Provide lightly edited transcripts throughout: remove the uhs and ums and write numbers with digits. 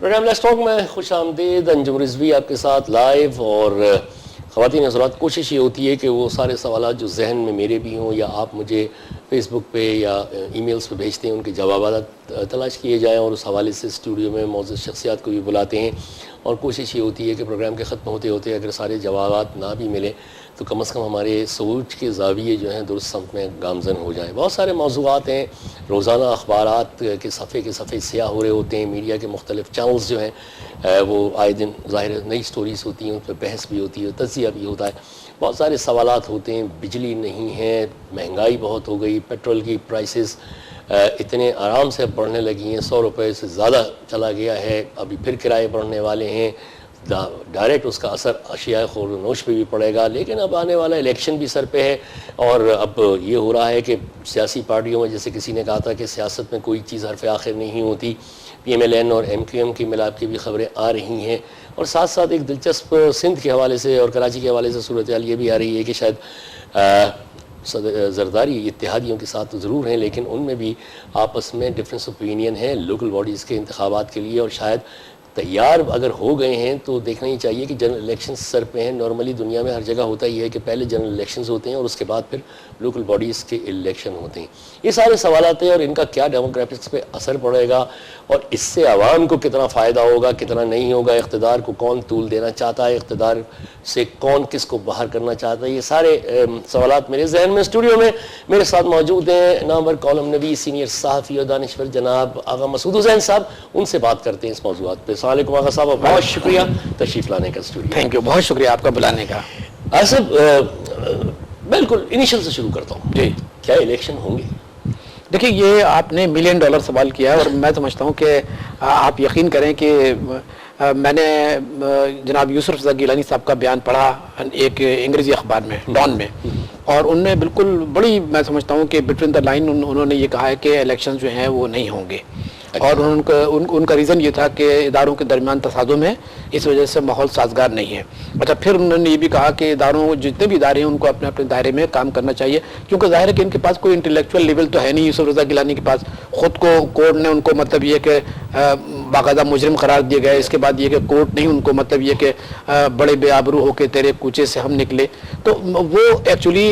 Programme let's talk میں خوش آمدید. انجم رضوی آپ کے ساتھ لائیو. اور خواتین حضرات, کوشش یہ ہوتی ہے کہ وہ سارے سوالات جو ذہن میں میرے بھی ہوں یا آپ مجھے فیس بک پہ یا ای میلز پہ بھیجتے ہیں ان کے جوابات تلاش کیے جائیں, اور اس حوالے سے اسٹوڈیو میں معزز شخصیات کو بھی بلاتے ہیں. اور کوشش یہ ہوتی ہے کہ پروگرام کے ختم ہوتے ہوتے اگر سارے جوابات نہ بھی ملیں تو کم از کم ہمارے سوچ کے زاویے جو ہیں درست سمت میں گامزن ہو جائیں. بہت سارے موضوعات ہیں, روزانہ اخبارات کے صفحے سیاہ ہو رہے ہوتے ہیں, میڈیا کے مختلف چینلز جو ہیں وہ آئے دن ظاہر نئی سٹوریز ہوتی ہیں, ان پہ بحث بھی ہوتی ہے, تجزیہ بھی ہوتا ہے. بہت سارے سوالات ہوتے ہیں, بجلی نہیں ہے, مہنگائی بہت ہو گئی, پیٹرول کی پرائسز اتنے آرام سے بڑھنے لگی ہیں, 100 روپے سے زیادہ چلا گیا ہے, ابھی پھر کرائے بڑھنے والے ہیں, ڈائریکٹ اس کا اثر اشیاء خور و نوش پہ بھی پڑے گا. لیکن اب آنے والا الیکشن بھی سر پہ ہے, اور اب یہ ہو رہا ہے کہ سیاسی پارٹیوں میں, جیسے کسی نے کہا تھا کہ سیاست میں کوئی چیز حرف آخر نہیں ہوتی, پی ایم ایل این اور ایم کیو ایم کی ملاپ کی بھی خبریں آ رہی ہیں. اور ساتھ ساتھ ایک دلچسپ سندھ کے حوالے سے اور کراچی کے حوالے سے صورتحال یہ بھی آ رہی ہے کہ شاید زرداری اتحادیوں کے ساتھ تو ضرور ہیں, لیکن ان میں بھی آپس میں ڈفرینس اوپینین ہے لوکل باڈیز کے انتخابات کے لیے. اور شاید تیار اگر ہو گئے ہیں تو دیکھنا ہی چاہیے کہ جنرل الیکشنز سر پہ ہیں. نارملی دنیا میں ہر جگہ ہوتا ہی ہے کہ پہلے جنرل الیکشنز ہوتے ہیں اور اس کے بعد پھر لوکل باڈیز کے الیکشن ہوتے ہیں. یہ سارے سوالات ہیں, اور ان کا کیا ڈیموگرافکس پہ اثر پڑے گا, اور اس سے عوام کو کتنا فائدہ ہوگا, کتنا نہیں ہوگا, اقتدار کو کون طول دینا چاہتا ہے, اقتدار سے کون کس کو باہر کرنا چاہتا ہے, یہ سارے سوالات میرے ذہن میں. اسٹوڈیو میں میرے ساتھ موجود ہیں نامور کالم نویس, سینئر صحافی اور دانشور جناب آغا مسعود حسین صاحب. ان سے بات کرتے ہیں اس موضوعات پہ. السلام علیکم آغا صاحب, بہت شکریہ تشریف لانے کا اسٹوڈیو. تھینک یو, بہت شکریہ آپ کا بلانے کا. صاحب بالکل انیشل سے شروع کرتا ہوں. جی, کیا الیکشن ہوں گے؟ دیکھیں یہ آپ نے $1 ملین سوال کیا ہے, اور میں سمجھتا ہوں کہ آپ یقین کریں کہ میں نے جناب یوسف رضا گیلانی صاحب کا بیان پڑھا ایک انگریزی اخبار میں, ڈان میں, اور ان نے بالکل بڑی, میں سمجھتا ہوں کہ بٹوین دا لائن انہوں نے یہ کہا ہے کہ الیکشن جو ہیں وہ نہیں ہوں گے. اور ان کا ریزن یہ تھا کہ اداروں کے درمیان تصادم ہے, اس وجہ سے ماحول سازگار نہیں ہے. اچھا, پھر انہوں نے یہ بھی کہا کہ اداروں, جتنے بھی ادارے ہیں ان کو اپنے اپنے دائرے میں کام کرنا چاہیے, کیونکہ ظاہر ہے کہ ان کے پاس کوئی انٹلیکچوئل لیول تو ہے نہیں. یوسف رضا گیلانی کے پاس خود کو کورٹ نے ان کو مطلب یہ کہ باقاعدہ مجرم قرار دیا گیا, اس کے بعد یہ کہ کورٹ نہیں ان کو مطلب یہ کہ بڑے بے آبرو ہو کے تیرے کوچے سے ہم نکلے. تو وہ ایکچولی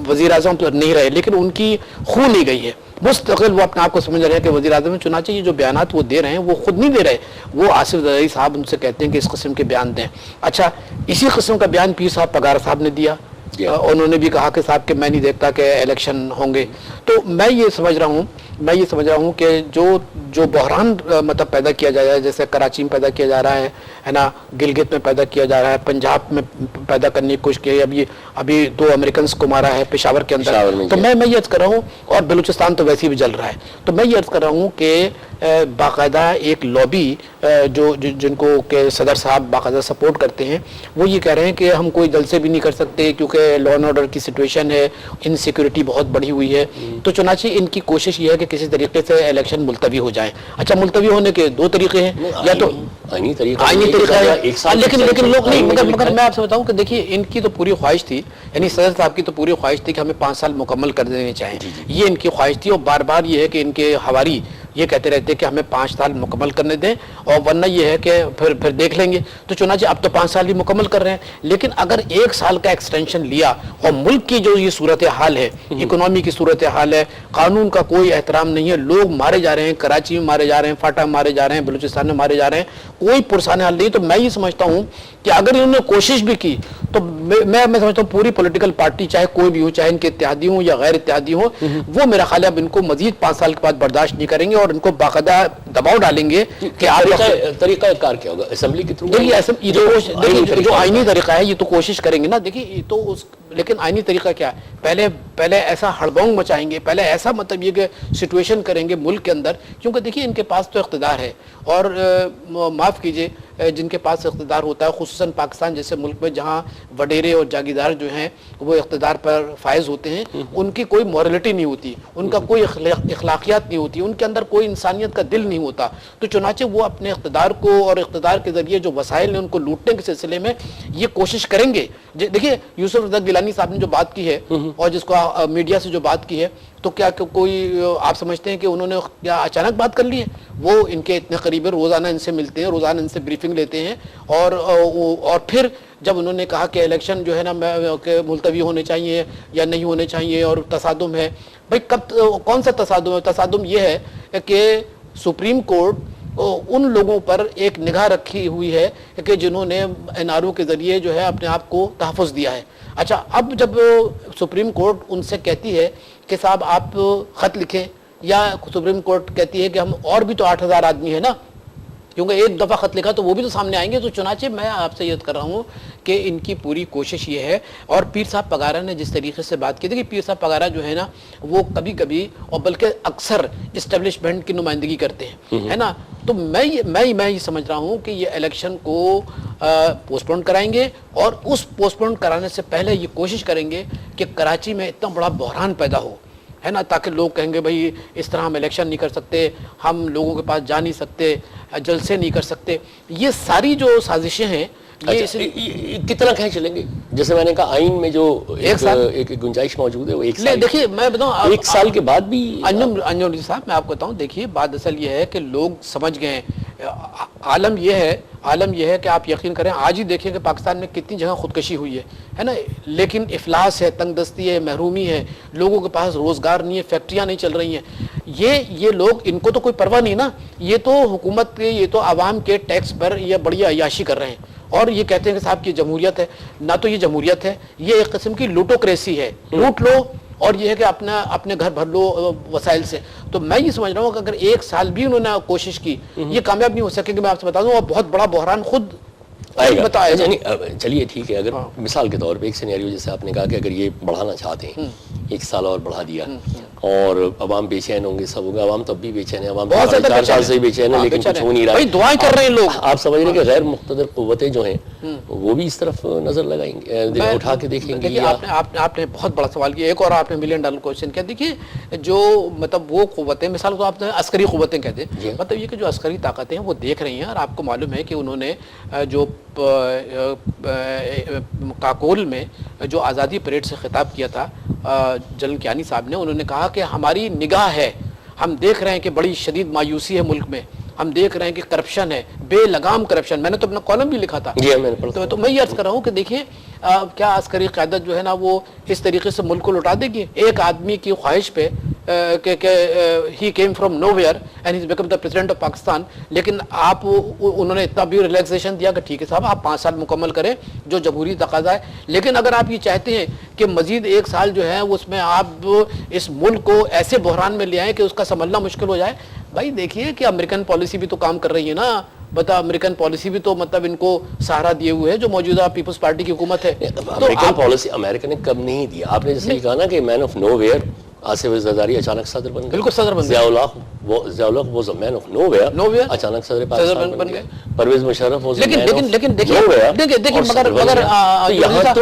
وزیر اعظم تو نہیں رہے, لیکن ان کی خو لی گئی ہے مستقل. وہ اپنے آپ کو سمجھ رہے ہیں کہ وزیر اعظم, چنانچہ یہ جو بیانات وہ دے رہے ہیں وہ خود نہیں دے رہے, وہ آصف زرداری صاحب ان سے کہتے ہیں کہ اس قسم کے بیان دیں. اچھا, اسی قسم کا بیان پیر صاحب پگار صاحب نے دیا. انہوں نے بھی کہا کہ صاحب کہ میں نہیں دیکھتا کہ الیکشن ہوں گے. تو میں یہ سمجھ رہا ہوں کہ جو بحران مطلب پیدا کیا جا رہا ہے, جیسے کراچی میں پیدا کیا جا رہا ہے نا, گلگت میں پیدا کیا جا رہا ہے, پنجاب میں پیدا کرنے کی کوشش کی ہے, ابھی 2 امریکنز کو مارا ہے پشاور کے اندر. تو میں یہ عرض کر رہا ہوں, اور بلوچستان تو ویسے بھی جل رہا ہے. تو میں یہ عرض کر رہا ہوں کہ باقاعدہ ایک لابی جن کو کہ صدر صاحب باقاعدہ سپورٹ کرتے ہیں, وہ یہ کہہ رہے ہیں کہ ہم کوئی جلسے بھی نہیں کر سکتے کیونکہ لا اینڈ آرڈر کی سچویشن ہے, انسیکیورٹی بہت بڑھی ہوئی ہے. تو چنانچہ ان کی کوشش یہ ہے کہ کسی طریقے سے الیکشن ملتوی ہو جائیں. اچھا, ملتوی ہونے کے 2 طریقے ہیں, یا تو آئینی طریقہ ہے, لیکن لوگ نہیں, مگر میں آپ سے بتاؤں کہ دیکھیے ان کی تو پوری خواہش تھی, یعنی صدر صاحب کی تو پوری خواہش تھی کہ ہمیں 5 سال مکمل کر دینے چاہیں. یہ ان کی خواہش تھی, اور بار بار یہ ہے کہ ان کے حواری یہ کہتے رہتے کہ ہمیں 5 سال مکمل کرنے دیں, اور ورنہ یہ ہے کہ پھر دیکھ لیں گے. تو چنانچہ اب تو 5 سال ہی مکمل کر رہے ہیں, لیکن اگر 1 سال کا ایکسٹینشن لیا, اور ملک کی جو یہ صورتحال ہے, اکنامی کی صورتحال ہے, قانون کا کوئی احترام نہیں ہے, لوگ مارے جا رہے ہیں, کراچی میں مارے جا رہے ہیں, فاٹا میں مارے جا رہے ہیں, بلوچستان میں مارے جا رہے ہیں, کوئی پرسان حل نہیں. تو میں یہ سمجھتا ہوں کہ اگر انہوں نے کوشش بھی کی تو میں سمجھتا ہوں پوری پولیٹیکل پارٹی چاہے کوئی بھی ہو, چاہے ان کے اتحادی ہوں یا غیر اتحادی ہوں, وہ میرا خیال ہے اب ان کو مزید 5 سال کے بعد برداشت نہیں کریں گے, اور ان کو باقاعدہ دباؤ ڈالیں گے کہ طریقہ کار کیا ہوگا اسمبلی کے تھرو. دیکھیے جو آئینی طریقہ ہے یہ تو کوشش کریں گے نا, دیکھیے تو لیکن آئینی طریقہ کیا ہے, پہلے ایسا ہڑبونگ مچائیں گے, پہلے ایسا مطلب یہ کہ سچویشن کریں گے ملک کے اندر, کیونکہ دیکھیے ان کے پاس تو اقتدار ہے, اور معاف کیجئے جن کے پاس اقتدار ہوتا ہے, خصوصاً پاکستان جیسے ملک میں جہاں وڈیرے اور جاگیردار جو ہیں وہ اقتدار پر فائز ہوتے ہیں, ان کی کوئی مورلٹی نہیں ہوتی, ان کا کوئی اخلاقیات نہیں ہوتی, ان کے اندر کوئی انسانیت کا دل نہیں ہوتا. تو چنانچہ وہ اپنے اقتدار کو اور اقتدار کے ذریعے جو وسائل ہیں ان کو لوٹنے کے سلسلے میں یہ کوشش کریں گے. دیکھیے یوسف رضا گیلانی صاحب نے جو بات کی ہے, اور جس کو میڈیا سے جو بات کی ہے, تو کیا کوئی آپ سمجھتے ہیں کہ انہوں نے کیا اچانک بات کر لی ہے؟ وہ ان کے اتنے قریب ہیں، روزانہ ان سے ملتے ہیں، روزانہ ان سے بریفنگ لیتے ہیں، اور پھر جب انہوں نے کہا کہ الیکشن جو ہے نا ملتوی ہونے چاہیے یا نہیں ہونے چاہیے اور تصادم ہے، بھائی کب کون سا تصادم ہے؟ تصادم یہ ہے کہ سپریم کورٹ ان لوگوں پر ایک نگاہ رکھی ہوئی ہے کہ جنہوں نے این آر او کے ذریعے جو ہے اپنے آپ کو تحفظ دیا ہے. اچھا، اب جب سپریم کورٹ ان سے کہتی ہے کہ صاحب آپ خط لکھیں، یا سپریم کورٹ کہتی ہے کہ ہم اور بھی تو 8,000 آدمی ہیں نا، کیونکہ ایک دفعہ خط لکھا تو وہ بھی تو سامنے آئیں گے. تو چنانچہ میں آپ سے یہ کر رہا ہوں کہ ان کی پوری کوشش یہ ہے. اور پیر صاحب پگارا نے جس طریقے سے بات کی تھی کہ پیر صاحب پگارا جو ہے نا وہ کبھی کبھی اور بلکہ اکثر اسٹیبلشمنٹ کی نمائندگی کرتے ہیں، ہے نا. تو میں یہ سمجھ رہا ہوں کہ یہ الیکشن کو پوسٹ پون کرائیں گے، اور اس پوسٹ پون کرانے سے پہلے یہ کوشش کریں گے کہ کراچی میں اتنا بڑا بحران پیدا ہو، ہے نا، تاکہ لوگ کہیں گے بھائی اس طرح ہم الیکشن نہیں کر سکتے، ہم لوگوں کے پاس جا نہیں سکتے، جلسے نہیں کر سکتے. یہ ساری جو سازشیں ہیں یہ کتنا کہیں چلیں گے؟ جیسے میں نے کہا آئین میں جو ایک گنجائش موجود ہے وہ 1 سال. دیکھیے میں بتاؤں 1 سال کے بعد بھی انجم صاحب میں آپ کو بتاؤں، دیکھیے بات اصل یہ ہے کہ لوگ سمجھ گئے ہیں. عالم یہ ہے کہ آپ یقین کریں، آج ہی دیکھیں کہ پاکستان میں کتنی جگہ خودکشی ہوئی ہے نا، لیکن افلاس ہے، تنگ دستی ہے، محرومی ہے، لوگوں کے پاس روزگار نہیں ہے، فیکٹریاں نہیں چل رہی ہیں. یہ لوگ، ان کو تو کوئی پرواہ نہیں نا، یہ تو حکومت کے، یہ تو عوام کے ٹیکس پر یہ بڑی عیاشی کر رہے ہیں، اور یہ کہتے ہیں کہ صاحب کی جمہوریت ہے. نہ تو یہ جمہوریت ہے، یہ ایک قسم کی لوٹوکریسی ہے، لوٹ لو اور یہ ہے کہ اپنے گھر بھر لو وسائل سے. تو میں یہ سمجھ رہا ہوں کہ اگر 1 سال بھی انہوں نے کوشش کی، یہ کامیاب نہیں ہو سکے گی. میں آپ سے بتا دوں اور بہت بڑا بحران خود بتایا. چلیے ٹھیک ہے، اگر مثال کے طور پہ ایک سینیریو جیسے آپ نے کہا کہ اگر یہ بڑھانا چاہتے ہیں، 1 سال اور بڑھا دیا اور عوام بے چین ہوں گے، سب ہوگا، عوام تب بھی بے چین ہے، عوام 4 سال سے بے چین ہے، لیکن کچھ ہو نہیں رہا. دعائیں کر رہے ہیں لوگ. آپ سمجھ رہے ہیں کہ غیر مقتدر قوتیں جو ہیں وہ بھی اس طرف نظر لگائیں گے، اٹھا کے دیکھیں گے. آپ نے بہت بڑا سوال کیا. ایک اور آپ نے $1 ملین کوشچن کیا. دیکھیے جو مطلب وہ قوتیں، مثال کو آپ نے عسکری قوتیں کہتے ہیں، مطلب یہ کہ جو عسکری طاقتیں ہیں وہ دیکھ رہی ہیں. اور آپ کو معلوم ہے کہ انہوں نے جو کاکول میں جو آزادی پریڈ سے خطاب کیا تھا جنرل کیانی صاحب نے، انہوں نے کہا کہ ہماری نگاہ ہے، ہم دیکھ رہے ہیں کہ بڑی شدید مایوسی ہے ملک میں، ہم دیکھ رہے ہیں کہ کرپشن ہے، بے لگام کرپشن. میں نے تو اپنا کالم بھی لکھا تھا. تو میں یہ عرض کر رہا ہوں کہ دیکھیے کیا عسکری قیادت جو ہے نا وہ اس طریقے سے ملک کو لوٹا دے گی ایک آدمی کی خواہش پہ کہ he came from nowhere and he became the president of Pakistan. لیکن انہوں نے اتنا بھی ریلیکسیشن دیا کہ ٹھیک ہے صاحب آپ 5 سال مکمل کریں جو جمہوری تقاضا ہے. لیکن اگر آپ یہ چاہتے ہیں کہ مزید 1 سال جو ہے اس میں آپ اس ملک کو ایسے بحران میں لے آئیں کہ اس کا سنبھلنا مشکل ہو جائے، بھائی دیکھیے کہ امریکن پالیسی بھی تو کام کر رہی ہے نا. بتا امریکن پالیسی بھی تو مطلب ان کو سہارا دیے ہوئے ہے جو موجودہ پیپلز پارٹی کی حکومت ہے. امریکن پالیسی امریکہ نے کب نہیں دیا. آپ نے جیسے کہا نا کہ man of nowhere Asif Zardari اچانک صدر بن گئے. بالکل صدر بن گئے. Zia ul-Haq was a man of nowhere, اچانک صدر پاکستان بن گئے. Pervez Musharraf was a man of nowhere. لیکن مگر یہاں تو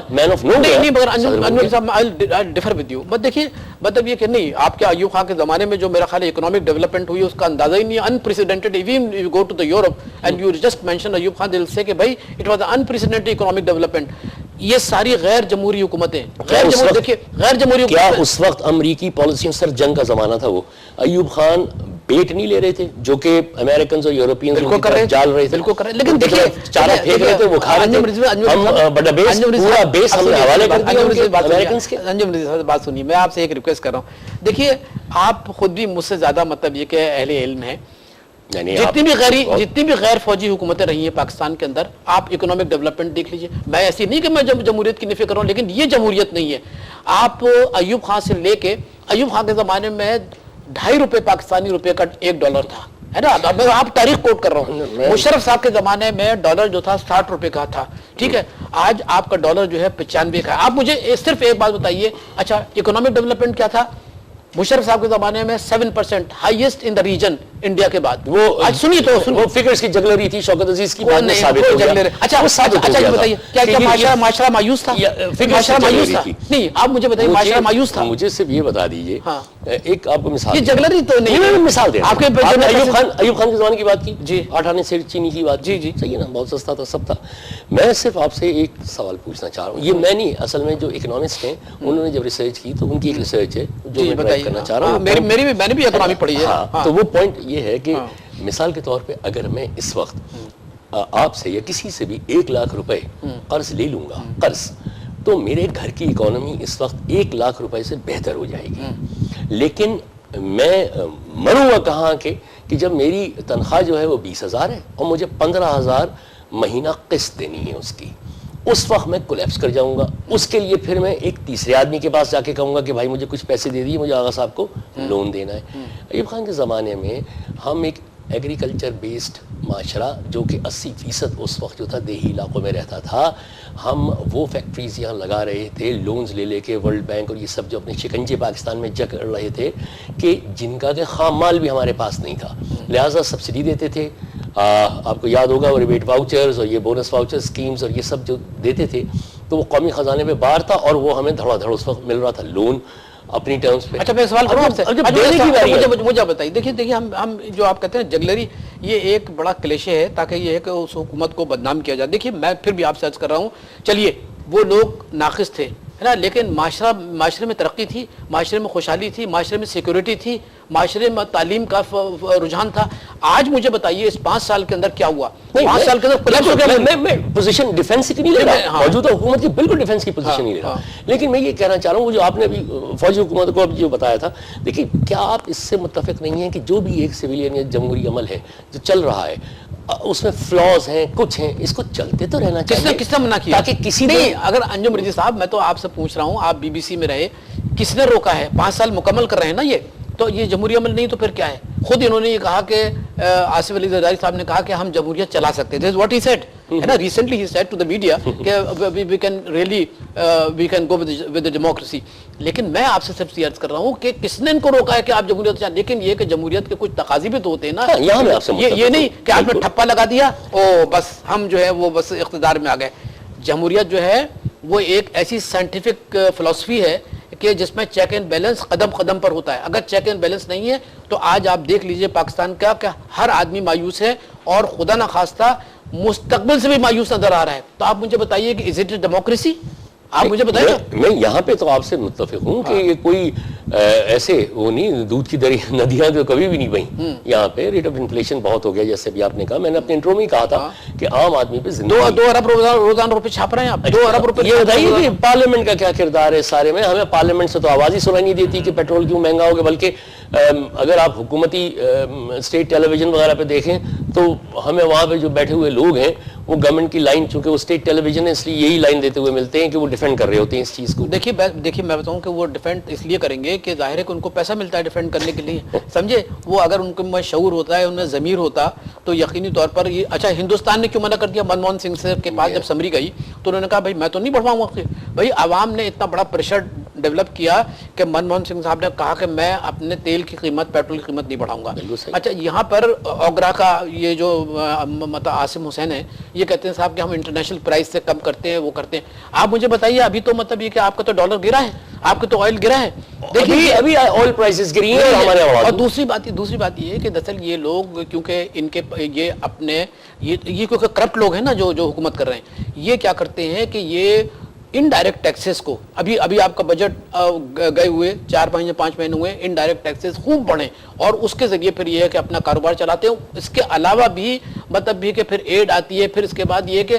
مین آف نو ویئر. مگر انجم صاحب آئی ڈیفر ود یو. بٹ دیکھیے مطلب یہ کہ نہیں، آپ کے ایوب خان کے زمانے میں جو میرا خیال ہے اکنامک ڈیولپمنٹ ہوئی اس کا اندازہ ہی نہیں ہے. Unprecedented. Even you go to the Europe and you just mention Ayub Khan دل سے کہ بھائی it was unprecedented economic development. یہ ساری غیر جمہوری حکومتیں، غیر جمہوری کیا اس وقت امریکی پالیسیوں سر جنگ کا زمانہ تھا. وہ ایوب خان بیٹ نہیں لے رہے تھے جو کہ امریکنز اور یورپینز جال رہے تھے. بالکل کر رہے لیکن دیکھیے چارہ پھینک رہے تھے، وہ کھا رہے تھے. ہم بڑا پورا بیس ہم نے حوالے کر دیا امریکنز کے. انجم بات سنیے، میں آپ سے ایک ریکویسٹ کر رہا ہوں. دیکھیے آپ خود بھی مجھ سے زیادہ مطلب یہ کہ اہل علم ہیں. جتنی بھی غیر فوجی حکومتیں رہی ہیں پاکستان کے اندر، آپ اکنامک ڈیولپمنٹ دیکھ لیجئے. میں ایسی نہیں کہ میں جمہوریت کی نفی کر رہا ہوں، لیکن یہ جمہوریت نہیں ہے. آپ ایوب خان سے لے کے، ایوب خان کے زمانے میں 2.5 روپے پاکستانی روپے کا $1 تھا، ہے نا. آپ تاریخ کوٹ کر رہا ہوں. مشرف صاحب کے زمانے میں ڈالر جو تھا 60 روپے کا تھا. ٹھیک ہے، آج آپ کا ڈالر جو ہے 95 کا ہے. آپ مجھے صرف ایک بات بتائیے، اچھا اکنامک ڈیولپمنٹ کیا تھا؟ مشرف صاحب کے زمانے میں 7%، highest in the region India کے بعد. وہ آج سنیے تو وہ فگرز کی جگلری تھی شوکت عزیز کی، بعد میں ثابت ہو گیا. اچھا یہ بتائیے کیا معاشرہ مایوس تھا؟ معاشرہ مایوس تھا نہیں؟ آپ مجھے بتائیے معاشرہ مایوس تھا؟ مجھے صرف یہ بتا دیجیے ایک آپ کو مثال، یہ جگلری تو نہیں، مثال دیں. آپ کے ایوب خان کے زمانے کی بات کی جی، 8 آنے سے چینی کی بات، جی جی صحیح ہے نا، بہت سستا تھا، سب تھا. میں صرف آپ سے ایک سوال پوچھنا چاہ رہا ہوں، یہ میں نہیں، اصل میں جو اکنامسٹ ہیں انہوں نے جب ریسرچ کی تو ان کی ایک ریسرچ ہے جو میں ڈرائیو کرنا چاہ رہا ہوں. میں نے بھی اکنامی پڑھی ہے. تو وہ پوائنٹ یہ ہے کہ مثال کے طور پہ اگر میں اس وقت آپ سے یا کسی سے بھی 1 لاکھ روپے قرض لے لوں گا، قرض، تو میرے گھر کی اکانومی اس وقت 1 لاکھ روپے سے بہتر ہو جائے گی. لیکن میں مروں گا کہاں کہ جب میری تنخواہ جو ہے وہ 20,000 ہے اور مجھے 15,000 مہینہ قسط دینی ہے اس کی، اس وقت میں کولیپس کر جاؤں گا. اس کے لیے پھر میں ایک تیسرے آدمی کے پاس جا کے کہوں گا کہ بھائی مجھے کچھ پیسے دے دیے، مجھے آغا صاحب کو لون دینا ہے. ایوب خان کے زمانے میں ہم ایک ایگریکلچر بیسڈ معاشرہ جو کہ 80% اس وقت جو تھا دیہی علاقوں میں رہتا تھا، ہم وہ فیکٹریز یہاں لگا رہے تھے لونز لے کے ورلڈ بینک اور یہ سب جو اپنے شکنجے پاکستان میں جکڑ رہے تھے کہ جن کا کہ خام مال بھی ہمارے پاس نہیں تھا، لہٰذا سبسڈی دیتے تھے. آپ کو یاد ہوگا وہ ریبیٹ واؤچرز اور یہ بونس واؤچر اسکیمز اور یہ سب جو دیتے تھے تو وہ قومی خزانے میں بار تھا اور وہ ہمیں دھڑا دھڑ اس وقت مل رہا تھا لون اپنی ٹرمز پہ. اچھا میں سوال کروں آپ سے، مجھے بتائیے، دیکھیے ہم جو آپ کہتے ہیں جگلری، یہ ایک بڑا کلیشے ہے تاکہ یہ ہے کہ اس حکومت کو بدنام کیا جائے. دیکھیے میں پھر بھی آپ سے عرض کر رہا ہوں، چلیے وہ لوگ ناقص تھے ہے نا، لیکن معاشرے میں ترقی تھی، معاشرے میں خوشحالی تھی، معاشرے میں سیکورٹی تھی، معاشرے میں تعلیم کا رجحان تھا. آج مجھے بتائیے اس 5 سال کے اندر کیا ہوا؟ 5 سال کے اندر میں پوزیشن ڈیفنس کی نہیں لے رہا، موجودہ حکومت کی بالکل ڈیفنس کی پوزیشن نہیں لے رہا، لیکن میں یہ کہنا چاہ رہا ہوں وہ جو آپ نے ابھی فوجی حکومت کو اب جو بتایا تھا، دیکھیے کیا آپ اس سے متفق نہیں ہیں کہ جو بھی ایک سویلین یا جمہوری عمل ہے جو چل رہا ہے اس میں فلاز ہیں، کچھ ہیں، اس کو چلتے تو رہنا چاہیے. کس نے منع کیا؟ تاکہ کسی نہیں، اگر انجم رضوی صاحب میں تو آپ سے پوچھ رہا ہوں، آپ بی بی سی میں رہے، کس نے روکا ہے؟ 5 سال مکمل کر رہے ہیں نا، یہ تو یہ جمہوری عمل نہیں تو پھر کیا ہے؟ خود انہوں نے یہ کہا کہ آصف علی زرداری صاحب نے کہا کہ ہم جمہوریت چلا سکتے ہیں. This is what he said. ہے نا، recently he said to the media کہ we can go with the democracy. لیکن میں آپ سے سب سے عرض کر رہا ہوں کہ کس نے ان کو روکا ہے کہ آپ جمہوریت چاہیں؟ لیکن یہ کہ جمہوریت کے کچھ تقاضی بھی تو ہوتے ہیں نا، یہ نہیں کہ آپ نے ٹھپا لگا دیا او بس ہم جو ہے وہ بس اقتدار میں آ گئے. جمہوریت جو ہے وہ ایک ایسی سائنٹیفک فلسفی ہے کہ جس میں چیک اینڈ بیلنس قدم قدم پر ہوتا ہے. اگر چیک اینڈ بیلنس نہیں ہے تو آج آپ دیکھ لیجئے پاکستان کا کہ ہر آدمی مایوس ہے اور خدا نہ خواستہ مستقبل سے بھی مایوس نظر آ رہا ہے. تو آپ مجھے بتائیے کہ از اٹ ڈیموکریسی؟ آپ مجھے بتائیے. میں یہاں پہ تو آپ سے متفق ہوں کہ یہ کوئی ایسے وہ نہیں دودھ کی ندیاں تو کبھی بھی نہیں بہیں. یہاں پہ ریٹ آف انفلیشن بہت ہو گیا، جیسے بھی آپ نے کہا، میں نے اپنے انٹرو میں کہا تھا کہ عام آدمی پہ 2 ارب روزانہ روپے چھاپ رہے ہیں آپ. 2 ارب روپے. یہ بتائیے کہ پارلیمنٹ کا کیا کردار ہے سارے میں؟ ہمیں پارلیمنٹ سے تو آواز ہی سنائی نہیں دیتی کہ پیٹرول کیوں مہنگا ہو گیا، بلکہ اگر آپ حکومتی اسٹیٹ ٹیلی ویژن وغیرہ پہ دیکھیں تو ہمیں وہاں پہ جو بیٹھے ہوئے لوگ ہیں وہ گورنمنٹ کی لائن، چونکہ وہ اسٹیٹ ٹیلی ویژن ہے اس لیے یہی لائن دیتے ہوئے ملتے ہیں کہ وہ ڈیفینڈ کر رہے ہوتے ہیں اس چیز کو. دیکھیے میں بتاؤں کہ وہ ڈیفینڈ اس لیے کریں گے کہ ظاہر ہے کہ ان کو پیسہ ملتا ہے ڈیفینڈ کرنے کے لیے، سمجھے؟ وہ اگر ان میں شعور ہوتا ہے، ان میں ضمیر ہوتا تو یقینی طور پر یہ. اچھا ہندوستان نے کیوں منع کر دیا؟ منموہن سنگھ سے کے پاس جب سمری گئی تو انہوں نے کہا بھائی میں تو نہیں بڑھواؤں گا. بھائی عوام نے اتنا بڑا پریشر ڈیولپ کیا کہ منموہن سنگھ صاحب نے کہا کہ میں اپنے تیل کی قیمت، پیٹرول کی قیمت نہیں بڑھاؤں گا. اچھا یہاں پر اوگرا کا یہ جو عاصم حسین ہے یہ کہتے ہیں صاحب کہ ہم انٹرنیشنل پرائز سے کم کرتے ہیں، وہ کرتے ہیں. آپ مجھے بتائیے ابھی تو مطلب یہ کہ آپ کا تو ڈالر گرا ہے، آپ کا تو آئل گرا ہے. دیکھیے ابھی آئل پرائسز گری ہیں اور دوسری بات یہ ہے کہ دراصل یہ لوگ کیونکہ ان کے یہ اپنے یہ کیونکہ کرپٹ لوگ ہیں نا جو حکومت کر رہے ہیں، یہ کیا کرتے ہیں کہ یہ انڈائریکٹ ٹیکسز کو ابھی آپ کا بجٹ گئے ہوئے 4 مہینے 5 مہینے ہوئے، انڈائریکٹ ٹیکسز خوب بڑھیں اور اس کے ذریعے پھر یہ ہے کہ اپنا کاروبار چلاتے ہیں. اس کے علاوہ بھی مطلب بھی کہ پھر ایڈ آتی ہے. پھر اس کے بعد یہ کہ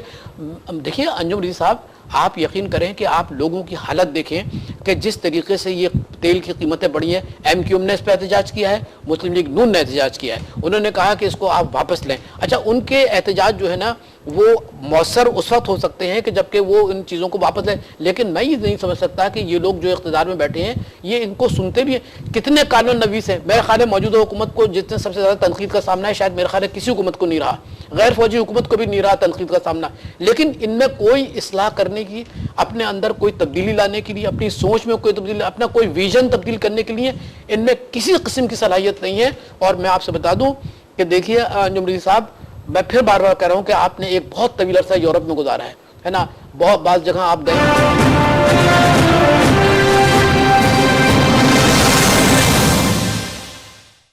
دیکھیے انجم رضوی صاحب آپ یقین کریں کہ آپ لوگوں کی حالت دیکھیں کہ جس طریقے سے یہ تیل کی قیمتیں بڑھی ہیں. ایم کیو ایم نے اس پہ احتجاج کیا ہے، مسلم لیگ نون نے احتجاج کیا ہے، انہوں نے کہا کہ اس کو آپ واپس لیں. اچھا ان کے احتجاج جو ہے نا وہ مؤثر اس وقت ہو سکتے ہیں کہ جبکہ وہ ان چیزوں کو واپس لیں. لیکن میں یہ نہیں سمجھ سکتا کہ یہ لوگ جو اقتدار میں بیٹھے ہیں یہ ان کو سنتے بھی ہیں. کتنے قانون نویس ہیں. میرے خیال ہے موجودہ حکومت کو جتنے سب سے زیادہ تنقید کا سامنا ہے شاید میرے خیال ہے کسی حکومت کو نہیں رہا, غیر فوجی حکومت کو بھی نہیں رہا تنقید کا سامنا. لیکن ان میں کوئی اصلاح کرنے کی, اپنے اندر کوئی تبدیلی لانے کے لیے, اپنی سوچ میں کوئی تبدیلی, اپنا کوئی ویژن تبدیل کرنے کے لیے ان میں کسی قسم کی صلاحیت نہیں ہے. اور میں آپ سے بتا دوں کہ دیکھیے انجم رضوی صاحب, میں پھر بار بار کہہ رہا ہوں کہ آپ نے ایک بہت طویل عرصہ یورپ میں گزارا ہے نا, بہت بعض جگہ آپ گئے.